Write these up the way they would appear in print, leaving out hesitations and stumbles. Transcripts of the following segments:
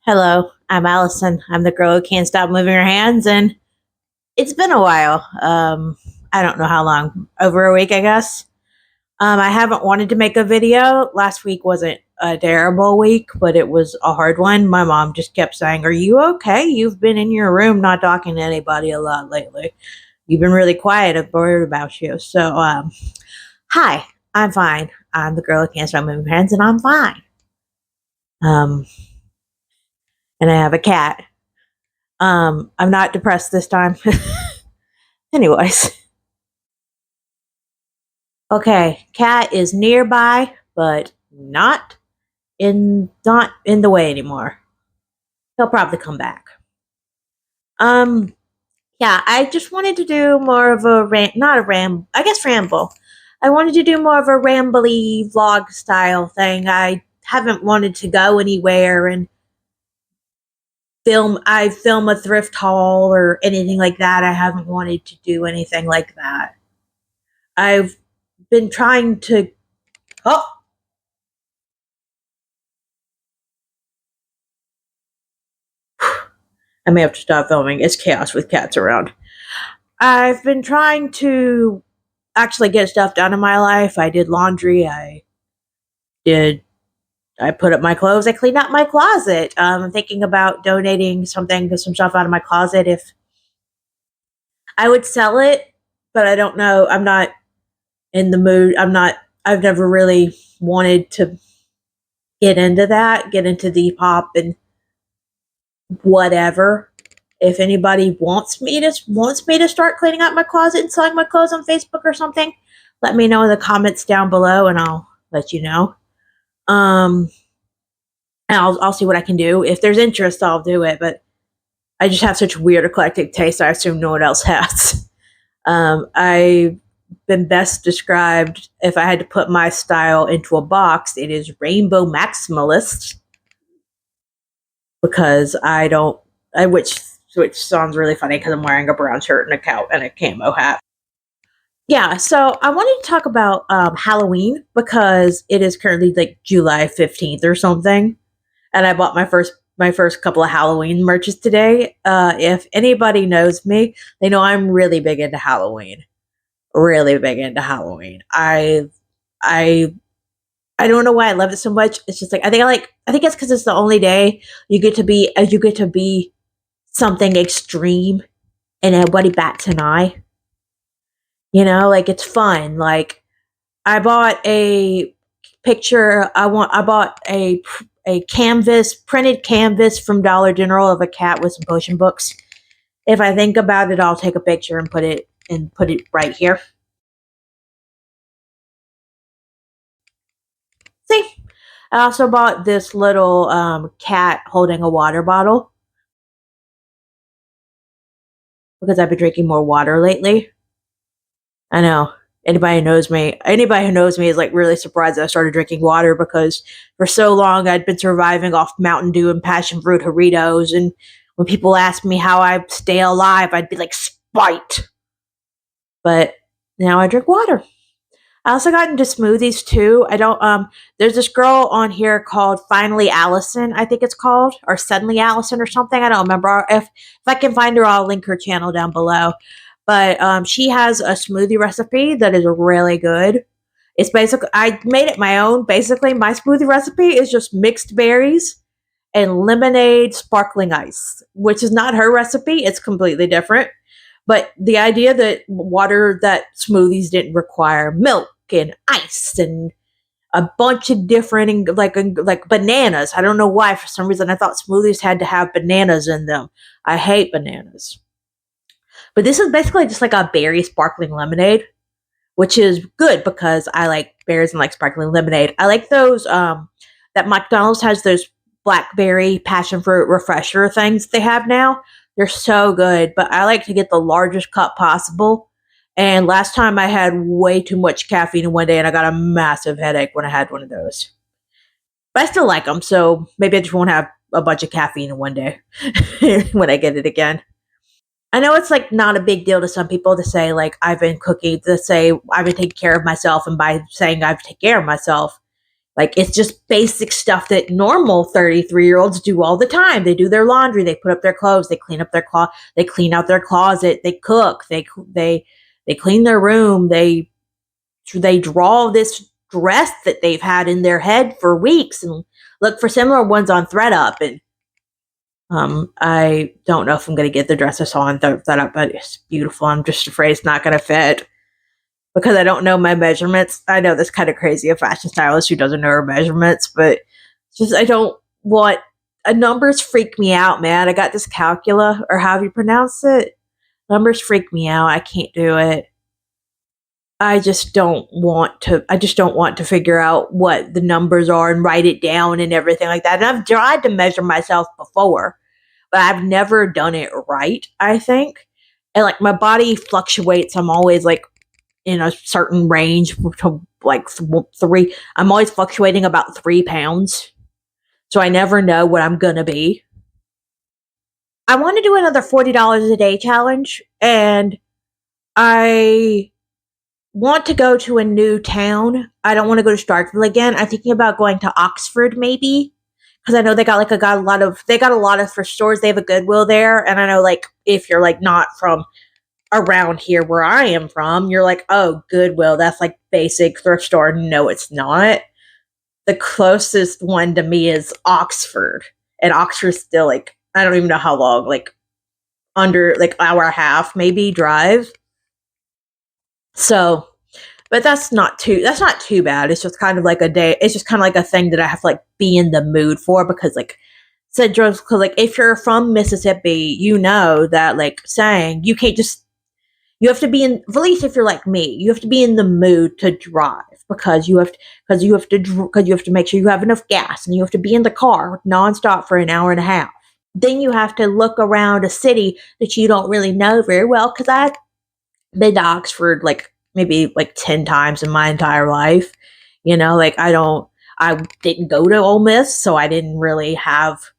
Hello, I'm Allison. I'm the girl who can't stop moving her hands, and it's been a while. I don't know how long, over a week, I guess. I haven't wanted to make a video. Last week wasn't a terrible week, but it was a hard one. My mom just kept saying, "Are you okay? You've been in your room not talking to anybody a lot lately. You've been really quiet. I'm worried about you." So, hi, I'm fine. I'm the girl who can't stop moving her hands, and I'm fine. Um, and I have a cat. I'm not depressed this time. Anyways, okay, cat is nearby, but not in the way anymore. He'll probably come back. Um, yeah, I just wanted to do more of a not a I guess ramble. I wanted to do more of a rambly vlog style thing. I haven't wanted to go anywhere and film a thrift haul or anything like that. I haven't wanted to do anything like that. I've been trying to. Oh, I may have to stop filming. It's chaos with cats around. I've been trying to actually get stuff done in my life. I did laundry. Did. I put up my clothes. I cleaned out my closet. I'm thinking about donating some stuff out of my closet. If I would sell it, but I don't know. I'm not in the mood. I've never really wanted to get into that. Get into Depop and whatever. If anybody wants me to start cleaning out my closet and selling my clothes on Facebook or something, let me know in the comments down below, and I'll let you know. And I'll see what I can do. If there's interest, I'll do it. But I just have such weird eclectic taste. I assume no one else has. I've been best described, if I had to put my style into a box, it is rainbow maximalist, because which sounds really funny because I'm wearing a brown shirt and a camo hat. Yeah, so I wanted to talk about Halloween, because it is currently like July 15th or something, and I bought my first couple of Halloween merches today. If anybody knows me, they know I'm really big into Halloween. Really big into Halloween. I I don't know why I love it so much. It's just like I think it's because it's the only day you get to be something extreme and nobody bats an eye. Like, it's fun. Like, I bought a I bought a printed canvas from Dollar General of a cat with some potion books. If I think about it, I'll take a picture and put it right here. See? I also bought this little cat holding a water bottle, because I've been drinking more water lately. I know. Anybody who knows me is like really surprised that I started drinking water, because for so long I'd been surviving off Mountain Dew and passion fruit Doritos, and when people ask me how I stay alive, I'd be like, spite. But now I drink water. I also got into smoothies too. I don't there's this girl on here called Finally Allison, I think it's called, or Suddenly Allison or something. I don't remember. If I can find her, I'll link her channel down below. But she has a smoothie recipe that is really good. It's basically, I made it my own. Basically, my smoothie recipe is just mixed berries and lemonade sparkling ice, which is not her recipe. It's completely different. But the idea that smoothies didn't require milk and ice and a bunch of different, like bananas. I don't know why. For some reason, I thought smoothies had to have bananas in them. I hate bananas. But this is basically just like a berry sparkling lemonade, which is good because I like berries and like sparkling lemonade. I like those, that McDonald's has those blackberry passion fruit refresher things they have now. They're so good, but I like to get the largest cup possible. And last time I had way too much caffeine in one day, and I got a massive headache when I had one of those. But I still like them, so maybe I just won't have a bunch of caffeine in one day when I get it again. I know it's like not a big deal to some people to say, like, I've been taking care of myself, and by saying I've taken care of myself, Like, it's just basic stuff that normal 33-year-olds do all the time. They do their laundry, they put up their clothes, they clean up their they clean out their closet, they cook, they clean their room, they draw this dress that they've had in their head for weeks and look for similar ones on ThreadUp. And I don't know if I'm going to get the dress I saw on ThreadUp, but it's beautiful. I'm just afraid it's not going to fit because I don't know my measurements. I know that's kind of crazy, a fashion stylist who doesn't know her measurements, but just I don't want numbers freak me out, man. I got dyscalculia, or however you pronounce it. Numbers freak me out. I can't do it. I just don't want to figure out what the numbers are and write it down and everything like that. And I've tried to measure myself before, but I've never done it right, I think. And like my body fluctuates. I'm always like in a certain range to like three. I'm always fluctuating about 3 pounds. So I never know what I'm going to be. I want to do another $40 a day challenge, and I want to go to a new town. I don't want to go to Starkville again. I'm thinking about going to Oxford maybe, because I know they got a lot of thrift stores. They have a Goodwill there, and I know like if you're like not from around here where I am from, you're like, oh, Goodwill, that's like basic thrift store. No, it's not. The closest one to me is Oxford, and Oxford's still like I don't even know how long, like under like hour and a half maybe drive. So, but that's not too bad. It's just kind of like a day. It's just kind of like a thing that I have to like be in the mood for, because like cause like if you're from Mississippi, you know that like saying you can't just, you have to be in, at least if you're like me, you have to be in the mood to drive, because you have to make sure you have enough gas, and you have to be in the car nonstop for an hour and a half. Then you have to look around a city that you don't really know very well, because I've been to Oxford like maybe like 10 times in my entire life. You know, like I didn't go to Ole Miss, so I didn't really have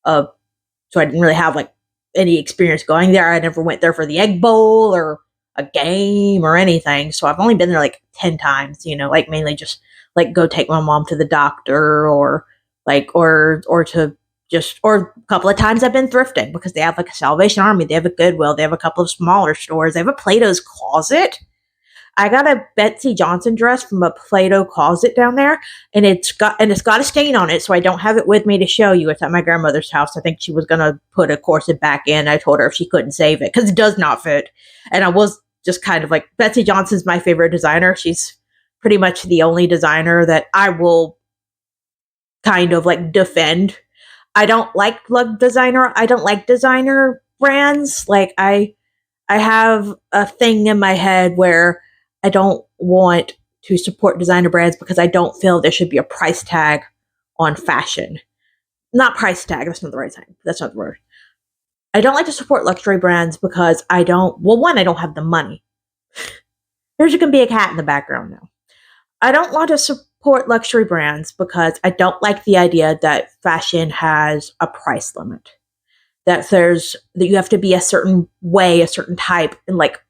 like any experience going there. I never went there for the Egg Bowl or a game or anything. So I've only been there like 10 times, you know, like mainly just like go take my mom to the doctor, or like, or a couple of times I've been thrifting, because they have like a Salvation Army, they have a Goodwill, they have a couple of smaller stores, they have a Plato's Closet. I got a Betsy Johnson dress from a Play-Doh closet down there, and it's got a stain on it, so I don't have it with me to show you. It's at my grandmother's house. I think she was gonna put a corset back in. I told her if she couldn't save it, because it does not fit. And I was just kind of like, Betsy Johnson's my favorite designer. She's pretty much the only designer that I will kind of like defend. I don't like designer brands. Like I have a thing in my head where I don't want to support designer brands, because I don't feel there should be a price tag on fashion. Not price tag, that's not the right time. That's not the word. I don't like to support luxury brands because I don't have the money. There's going to be a cat in the background now. I don't want to support luxury brands because I don't like the idea that fashion has a price limit. That you have to be a certain way, a certain type, and like,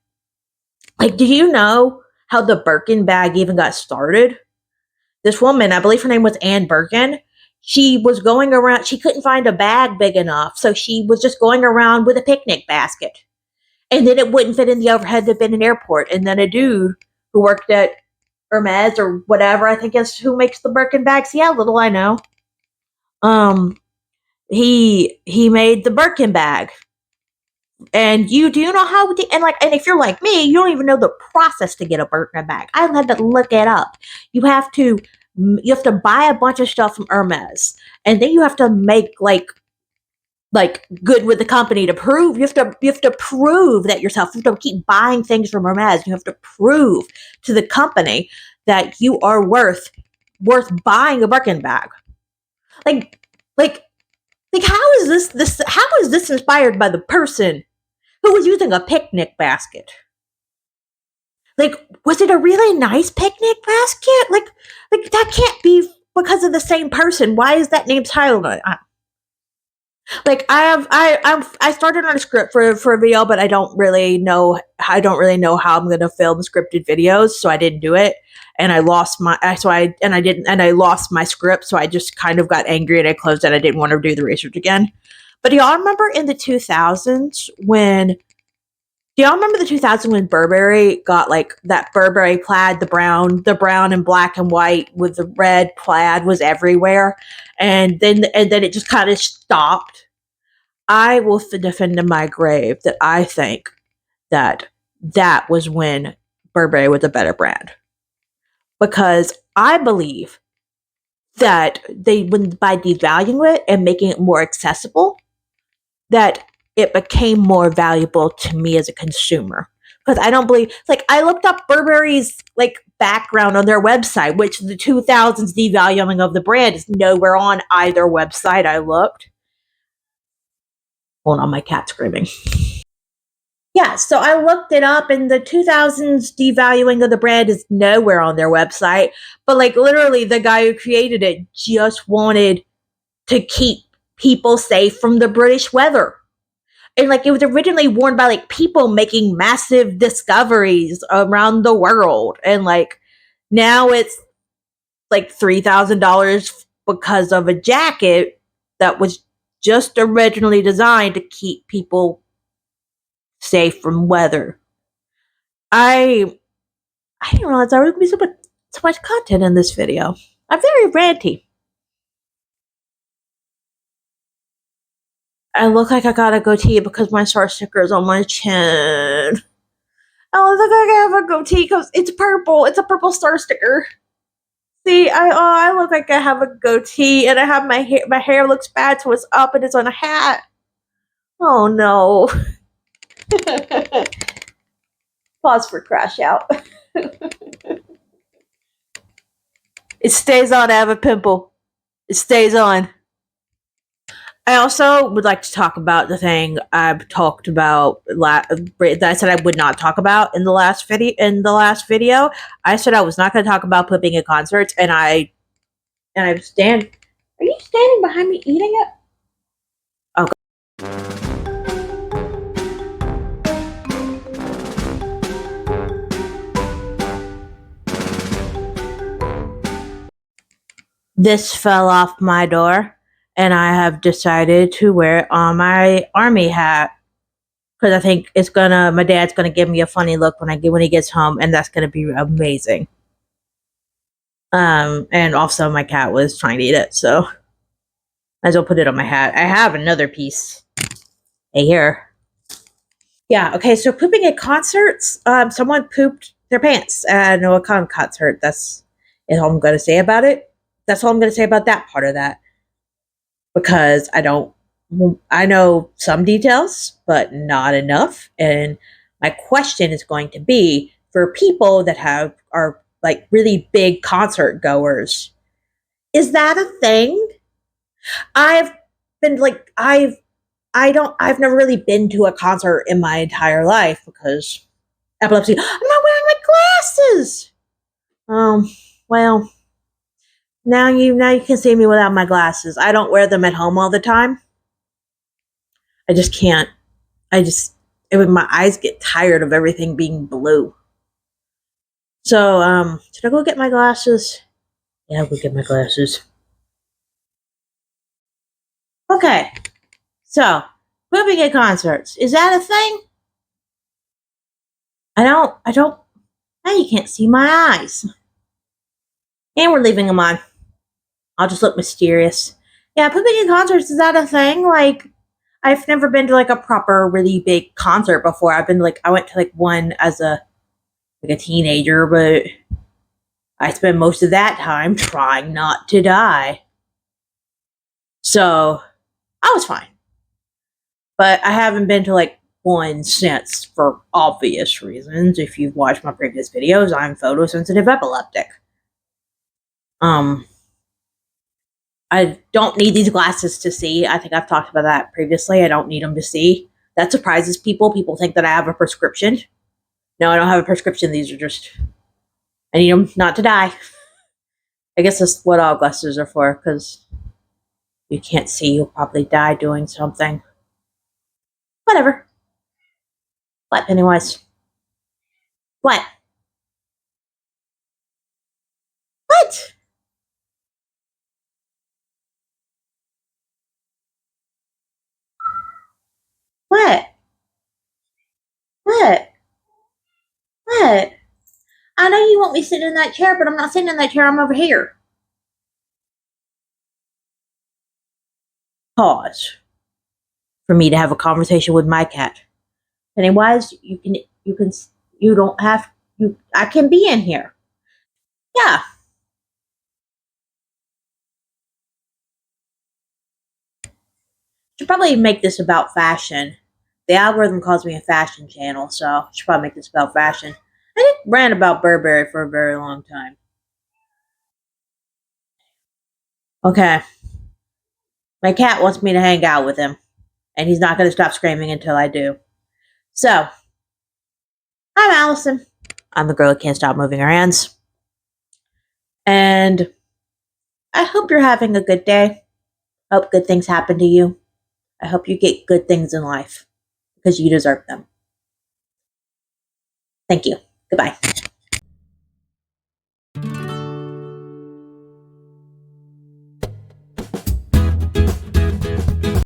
do you know how the Birkin bag even got started? This woman, I believe her name was Anne Birkin, she was going around, she couldn't find a bag big enough, so she was just going around with a picnic basket. And then it wouldn't fit in the overhead bin in an airport. And then a dude who worked at Hermes or whatever, I think is who makes the Birkin bags. Yeah, little I know. He made the Birkin bag. And do you know how, and if you're like me, you don't even know the process to get a Birkin bag. I had to look it up. You have to buy a bunch of stuff from Hermes, and then you have to make like good with the company to prove. You have to prove that yourself. You have to keep buying things from Hermes. You have to prove to the company that you are worth buying a Birkin bag. Like how is this inspired by the person who was using a picnic basket? Like, was it a really nice picnic basket? Like that can't be because of the same person. Why is that name titled on it? Like I started on a script for a video, but I don't really know how I'm gonna film scripted videos, so I didn't do it. And I lost my I didn't and I lost my script, so I just kind of got angry and I closed it. I didn't want to do the research again. But do y'all remember in the 2000s when do y'all remember the 2000s when Burberry got like that Burberry plaid, the brown and black and white with the red plaid was everywhere, and then it just kind of stopped. I will defend in my grave that I think that that was when Burberry was a better brand, because I believe that they, when by devaluing it and making it more accessible, that it became more valuable to me as a consumer. Because I don't believe, like, I looked up Burberry's like background on their website, which the 2000s devaluing of the brand is nowhere on either website I looked. Hold on, my cat's screaming. Yeah, so I looked it up, and the 2000s devaluing of the brand is nowhere on their website. But, like, literally, the guy who created it just wanted to keep people safe from the British weather. And, like, it was originally worn by, like, people making massive discoveries around the world. And, like, now it's, like, $3,000 because of a jacket that was just originally designed to keep people safe from weather. I didn't realize there was going to be so much content in this video. I'm very ranty. I look like I got a goatee because my star sticker is on my chin. I look like I have a goatee because it's purple. It's a purple star sticker. See, I look like I have a goatee, and I have my hair. My hair looks bad, so it's up and it's on a hat. Oh no! Pause for crash out. It stays on. I have a pimple. It stays on. I also would like to talk about the thing I've talked about that I said I would not talk about in the last video. I said I was not going to talk about pooping at concerts, and I stand. Are you standing behind me eating it? Oh. This fell off my door, and I have decided to wear it on my army hat because I think my dad's gonna give me a funny look when he gets home, and that's gonna be amazing. And also my cat was trying to eat it, so I will put it on my hat. I have another piece. Hey, here. Yeah, okay, so pooping at concerts, someone pooped their pants at a concert. That's all I'm gonna say about it. That's all I'm gonna say about that part of that. Because I know some details, but not enough. And my question is going to be for people that are like really big concert goers. Is that a thing? I've been like I've never really been to a concert in my entire life because epilepsy. I'm not wearing my glasses. Well, now you can see me without my glasses. I don't wear them at home all the time. I just can't. My eyes get tired of everything being blue. So, should I go get my glasses? Yeah, I'll go get my glasses. Okay. So, pooping at concerts. Is that a thing? Now you can't see my eyes. And we're leaving them on. I'll just look mysterious. Yeah, pooping at concerts, is that a thing? Like, I've never been to like a proper, really big concert before. I went to like one as a teenager, but I spent most of that time trying not to die. So, I was fine. But I haven't been to like one since for obvious reasons. If you've watched my previous videos, I'm photosensitive epileptic. I don't need these glasses to see. I think I've talked about that previously. I don't need them to see. That surprises people. People think that I have a prescription. No, I don't have a prescription. These are just, I need them not to die. I guess that's what all glasses are for, because You can't see, you'll probably die doing something. Whatever. What, Pennywise? What? What? What? What? What? I know you want me sitting in that chair, but I'm not sitting in that chair. I'm over here. Pause. For me to have a conversation with my cat. Pennywise, you don't have, I can be in here. Yeah. Should probably make this about fashion. The algorithm calls me a fashion channel, so I should probably make this about fashion. I did rant about Burberry for a very long time. Okay. My cat wants me to hang out with him, and he's not going to stop screaming until I do. So, I'm Allison. I'm the girl who can't stop moving her hands. And I hope you're having a good day. I hope good things happen to you. I hope you get good things in life because you deserve them. Thank you. Goodbye.